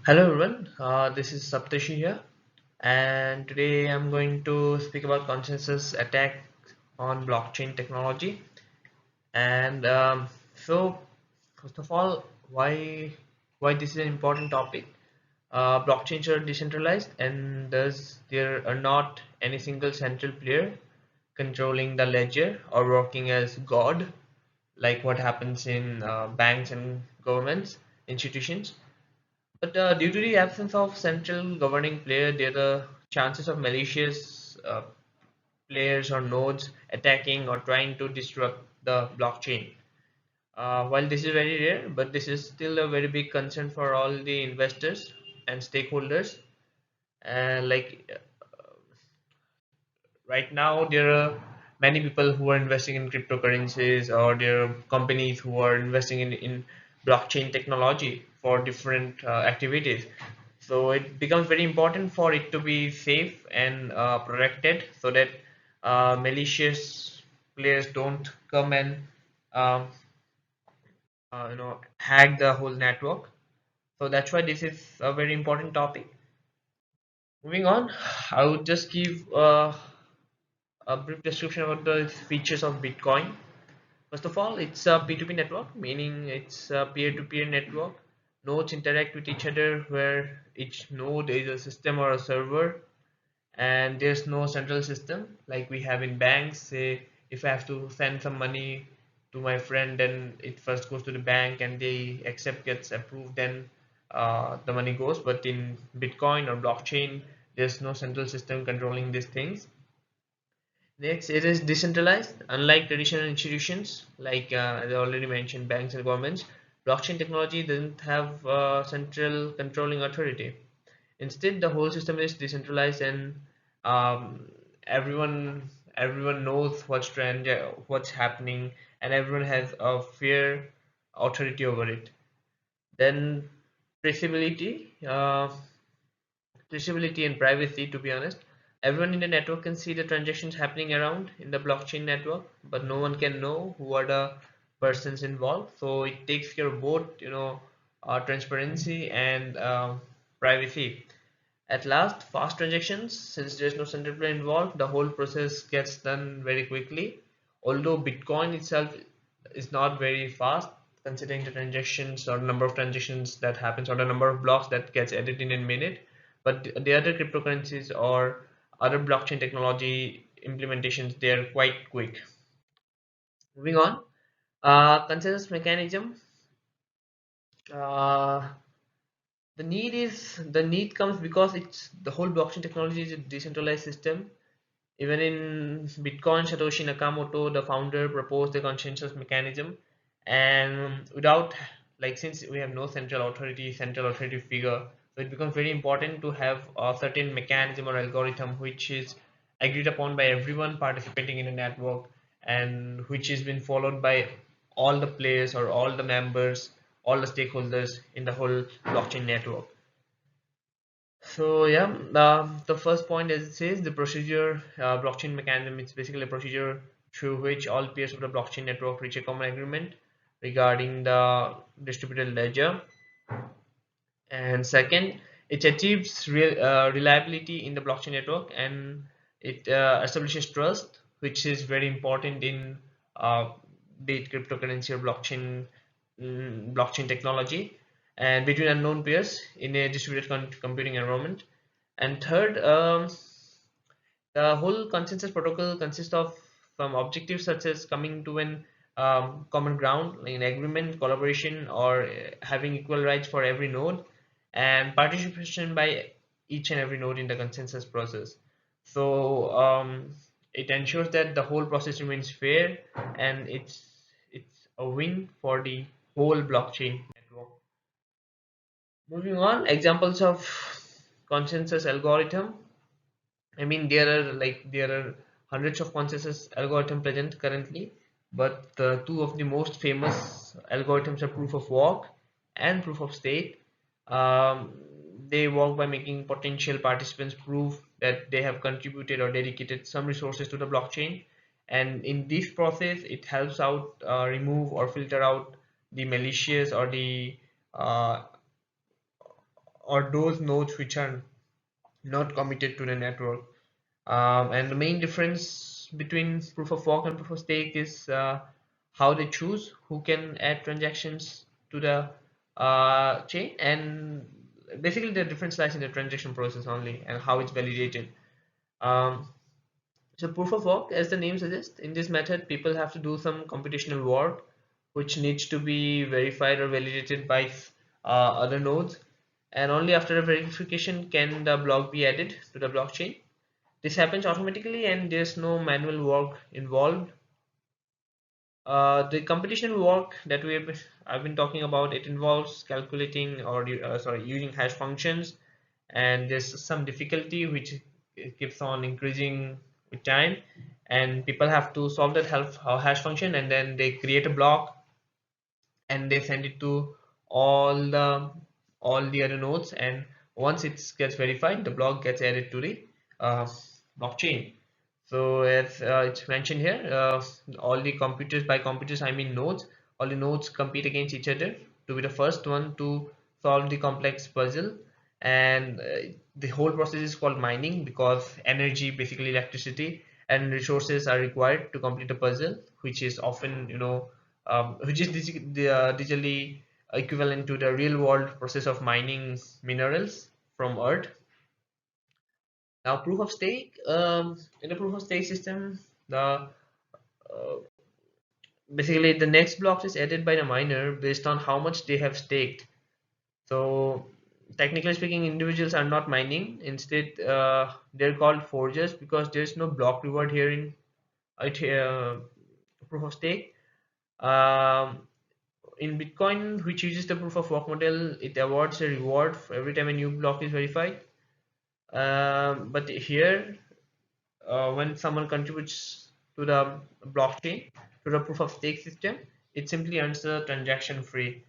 Hello everyone, this is Saptarshi here, and today I'm going to speak about consensus attack on blockchain technology. And First of all, why this is an important topic? Blockchains are decentralized, and thus there are not any single central player controlling the ledger or working as God, like what happens in banks and governments institutions. But due to the absence of central governing player, there are chances of malicious players or nodes attacking or trying to disrupt the blockchain. While this is very rare, but this is still a very big concern for all the investors and stakeholders. Right now, there are many people who are investing in cryptocurrencies, or there are companies who are investing in blockchain technology for different activities. So it becomes very important for it to be safe and protected, so that malicious players don't come and um, hack the whole network. So that's why this is a very important topic. Moving on, I would just give a brief description about the features of Bitcoin. First of all, it's a P2P network, meaning it's a peer-to-peer network. Nodes interact with each other, where each node is a system or a server, and there's no central system like we have in banks. Say if I have to send some money to my friend, then it first goes to the bank and they accept, gets approved, then the money goes. But in Bitcoin or blockchain, there's no central system controlling these things. Next, it is decentralized. Unlike traditional institutions like as I already mentioned, banks and governments, blockchain technology doesn't have central controlling authority. Instead, the whole system is decentralized, and um, everyone knows what's happening, and everyone has a fair authority over it. Then traceability. Traceability and privacy. To be honest, everyone in the network can see the transactions happening around in the blockchain network, but no one can know who are the persons involved. So it takes care of both, transparency and privacy. At last, fast transactions. Since there's no central player involved, the whole process gets done very quickly. Although Bitcoin itself is not very fast, considering the transactions or number of transactions that happens, or the number of blocks that gets added in a minute. But the other cryptocurrencies or other blockchain technology implementations, they are quite quick. Moving on, consensus mechanism. Uh, the need comes because it's the whole blockchain technology is a decentralized system. Even in Bitcoin, Satoshi Nakamoto, the founder, proposed the consensus mechanism, and without, like, since we have no central authority figure, so it becomes very important to have a certain mechanism or algorithm which is agreed upon by everyone participating in a network, and which has been followed by all the players or all the members, all the stakeholders in the whole blockchain network. So yeah, the first point, as it says, the procedure blockchain mechanism. It's basically a procedure through which all peers of the blockchain network reach a common agreement regarding the distributed ledger. And second, it achieves reliability in the blockchain network, and it establishes trust, which is very important in uh, be it cryptocurrency or blockchain technology, and between unknown peers in a distributed computing environment. And third, the whole consensus protocol consists of some objectives such as coming to an common ground, like an agreement, collaboration, or having equal rights for every node, and participation by each and every node in the consensus process. So it ensures that the whole process remains fair, and it's a win for the whole blockchain network. Moving on, examples of consensus algorithm. I mean, there are hundreds of consensus algorithm present currently, but the two of the most famous algorithms are proof of work and proof of stake. Um, they work by making potential participants prove that they have contributed or dedicated some resources to the blockchain, and in this process, it helps out remove or filter out the malicious uh, or those nodes which are not committed to the network. And the main difference between proof of work and proof of stake is how they choose who can add transactions to the chain, and basically the difference lies in the transaction process only and how it's validated. Um, so proof of work, as the name suggests, in this method people have to do some computational work which needs to be verified or validated by other nodes, and only after a verification can the block be added to the blockchain. This happens automatically and there's no manual work involved. The computational work that I've been talking about, it involves calculating or sorry, using hash functions, and there's some difficulty which it keeps on increasing with time, and people have to solve that hash function, and then they create a block and they send it to all the other nodes, and once it gets verified the block gets added to the uh, blockchain. So as it's mentioned here, all the computers, by computers I mean nodes, all the nodes compete against each other to be the first one to solve the complex puzzle. And the whole process is called mining because energy, basically electricity and resources, are required to complete a puzzle, which is often, which is digitally equivalent to the real world process of mining minerals from earth. Now proof of stake, in the proof of stake system, the basically the next block is added by the miner based on how much they have staked. So technically speaking, individuals are not mining. Instead, they're called forgers because there's no block reward here in proof of stake. Um, in Bitcoin, which uses the proof of work model, it awards a reward for every time a new block is verified. But here, when someone contributes to the blockchain, to the proof of stake system, it simply earns a transaction free.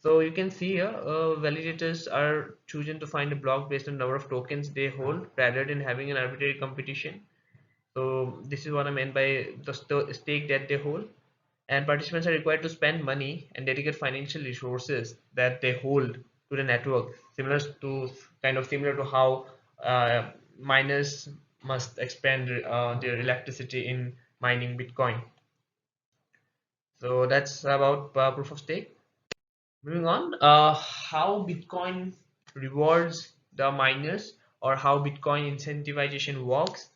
So you can see here, validators are choosing to find a block based on number of tokens they hold rather than having an arbitrary competition. So this is what I meant by the stake that they hold. And participants are required to spend money and dedicate financial resources that they hold to the network, similar to how miners must expend their electricity in mining Bitcoin. So that's about proof of stake. Moving on, how Bitcoin rewards the miners, or how Bitcoin incentivization works.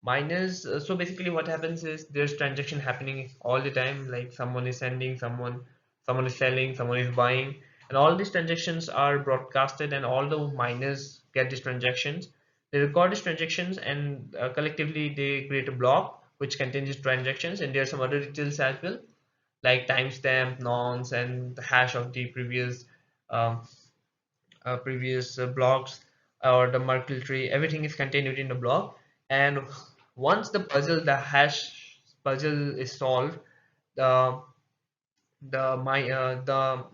Miners, so basically what happens is there's transaction happening all the time, like someone is sending, someone is selling, someone is buying, and all these transactions are broadcasted, and all the miners get these transactions. They record these transactions, and collectively they create a block which contains these transactions, and there are some other details as well, like timestamp, nonce, and the hash of the um, previous blocks, or the Merkle tree. Everything is contained within the block, and once the hash puzzle is solved, the the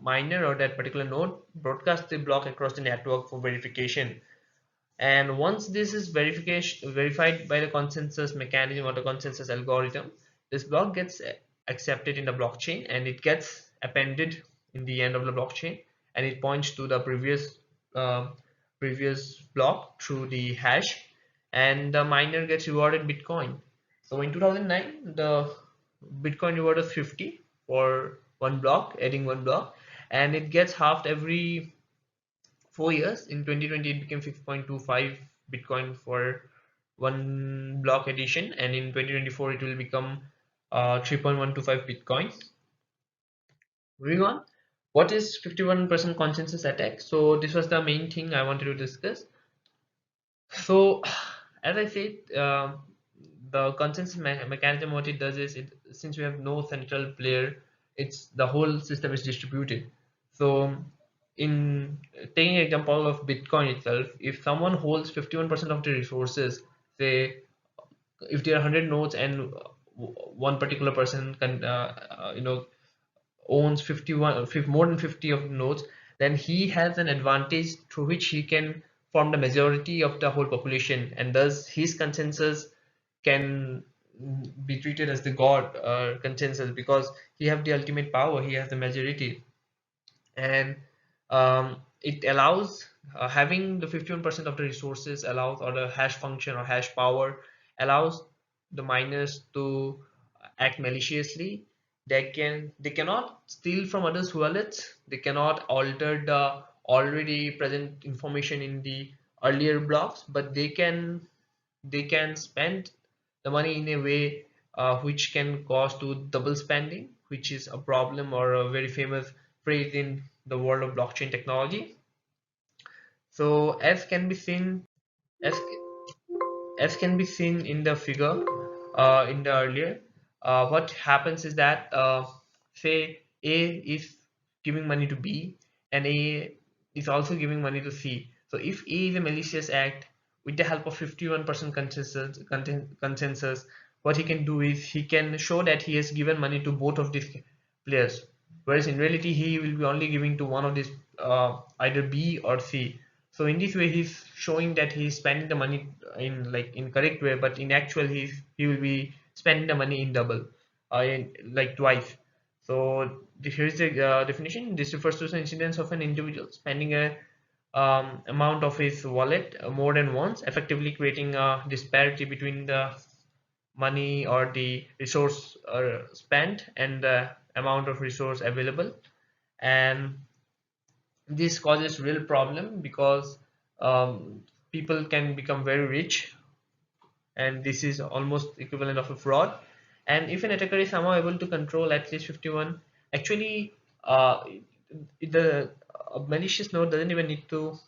miner or that particular node broadcasts the block across the network for verification. And once this is verified by the consensus mechanism or the consensus algorithm, this block gets accepted in the blockchain, and it gets appended in the end of the blockchain, and it points to the uh, previous block through the hash, and the miner gets rewarded Bitcoin. So in 2009, the Bitcoin reward was 50 for one block, adding one block, and it gets halved every 4 years. In 2020, it became 6.25 Bitcoin for one block addition, and in 2024, it will become 3.125 Bitcoin. Moving on, what is 51% consensus attack? So this was the main thing I wanted to discuss. So, as I said, the consensus mechanism, what it does is, since we have no central player, it's the whole system is distributed. So, in taking an example of Bitcoin itself, if someone holds 51% of the resources, say if there are 100 nodes and one particular person can, owns 51 more than 50 of nodes, then he has an advantage through which he can form the majority of the whole population, and thus his consensus can be treated as the god consensus, because he have the ultimate power, he has the majority. And it allows having the 51% of the resources allows, or the hash function or hash power allows the miners to act maliciously. They cannot steal from others wallets, they cannot alter the already present information in the earlier blocks, but they can spend the money in a way which can cause to double spending, which is a problem or a very famous phrase in the world of blockchain technology. So as as can be seen in the figure in the earlier, what happens is that say A is giving money to B and A is also giving money to C. So if A is a malicious act, with the help of 51% consensus, what he can do is he can show that he has given money to both of these players, whereas in reality he will be only giving to one of these, either B or C. So in this way he's showing that he's spending the money in like in correct way, but in actual he will be spending the money in double, like twice. So here's the definition. This refers to the incidence of an individual spending a amount of his wallet more than once, effectively creating a disparity between the money or the resource spent and the amount of resource available. And this causes real problem because people can become very rich, and this is almost equivalent of a fraud. And if an attacker is somehow able to control at least 51, actually the malicious node doesn't even need to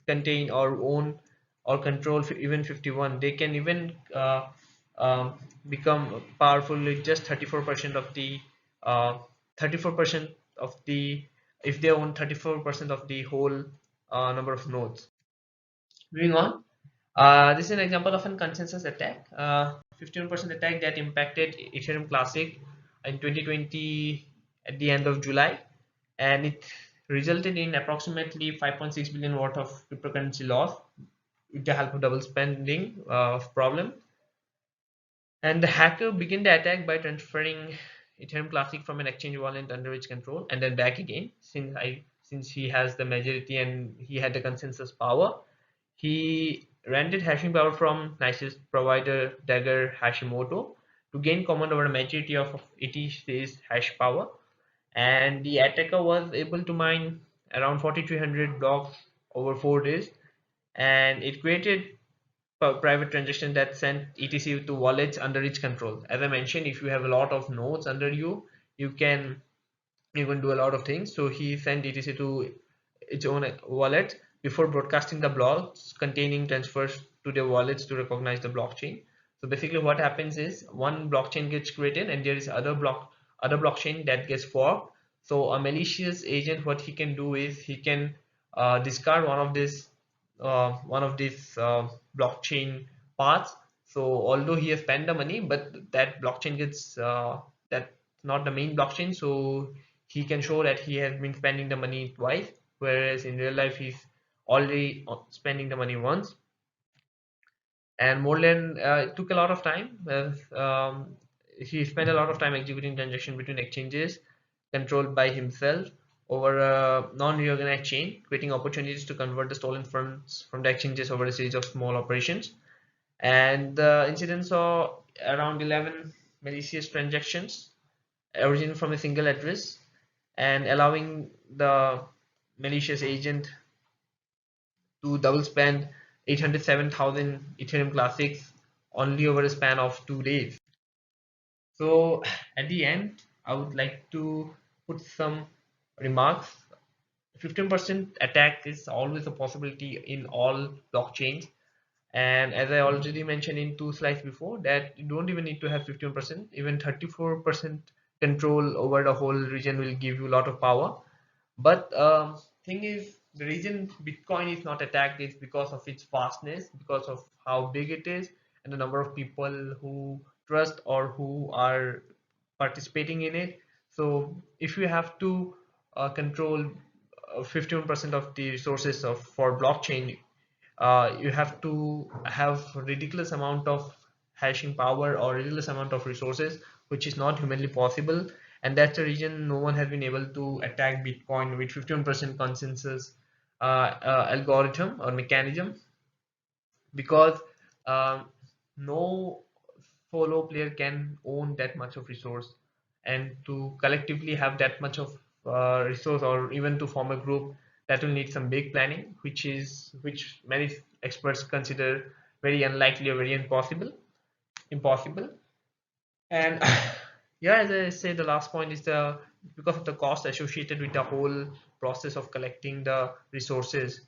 contain or own or control even 51. They can even become powerful with just 34% of the 34% of the, if they own 34% of the whole number of nodes. Moving on, this is an example of a consensus attack, 51% attack that impacted Ethereum Classic in 2020 at the end of July, and it resulted in approximately 5.6 billion worth of cryptocurrency loss with the help of double spending problem. And the hacker began the attack by transferring Ethereum Classic from an exchange wallet under its control and then back again. Since he has the majority and he had the consensus power, he rented hashing power from nicest provider Dagger Hashimoto to gain command over a majority of ETC's hash power. And the attacker was able to mine around 4,300 blocks over 4 days, and it created private transaction that sent etc to wallets under its control. As I mentioned, if you have a lot of nodes under you, you can do a lot of things. So he sent etc to its own wallet before broadcasting the blocks containing transfers to the wallets to recognize the blockchain. So basically what happens is one blockchain gets created and there is other blockchain that gets forked. So a malicious agent, what he can do is he can discard one of these blockchain paths. So although he has spent the money, but that blockchain gets that's not the main blockchain, so he can show that he has been spending the money twice, whereas in real life he's already spending the money once. And more than it took a lot of time. He spent a lot of time executing transaction between exchanges controlled by himself over a non-reorganized chain, creating opportunities to convert the stolen funds from the exchanges over a series of small operations. And the incident saw around 11 malicious transactions originating from a single address and allowing the malicious agent to double spend 807,000 Ethereum Classics only over a span of 2 days. So at the end, I would like to put some remarks. 15% attack is always a possibility in all blockchains. And as I already mentioned in 2 slides before, that you don't even need to have 15%, even 34% control over the whole region will give you a lot of power. But thing is, the reason Bitcoin is not attacked is because of its fastness, because of how big it is, and the number of people who trust or who are participating in it. So if you have to control 51% of the resources of for blockchain, you have to have ridiculous amount of hashing power or ridiculous amount of resources, which is not humanly possible. And that's the reason no one has been able to attack Bitcoin with 51% consensus algorithm or mechanism, because um, no solo player can own that much of resource, and to collectively have that much of resource, or even to form a group, that will need some big planning, which many experts consider very unlikely or very impossible. And yeah, as I say, the last point is the because of the cost associated with the whole process of collecting the resources,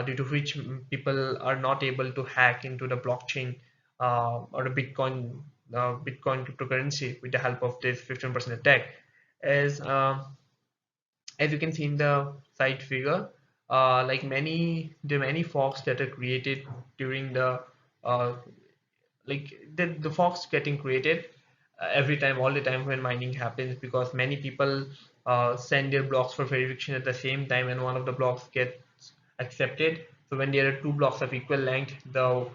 due to which people are not able to hack into the blockchain or the Bitcoin cryptocurrency with the help of this 15% attack. As as you can see in the side figure, like the many forks that are created during uh, the forks getting created every time, all the time when mining happens, because many people send their blocks for verification at the same time, and one of the blocks gets accepted. So when there are two blocks of equal length, the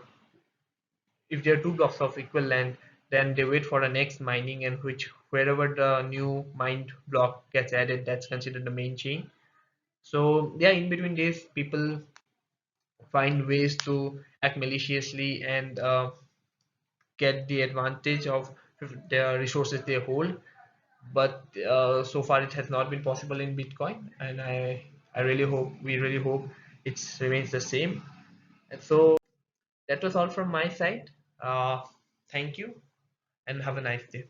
if there are two blocks of equal length, then they wait for the next mining, and which wherever the new mined block gets added, that's considered the main chain. So yeah, in between days, people find ways to act maliciously and get the advantage of the resources they hold. But so far it has not been possible in Bitcoin, and I really hope, we really hope it remains the same. And so that was all from my side. Thank you and have a nice day.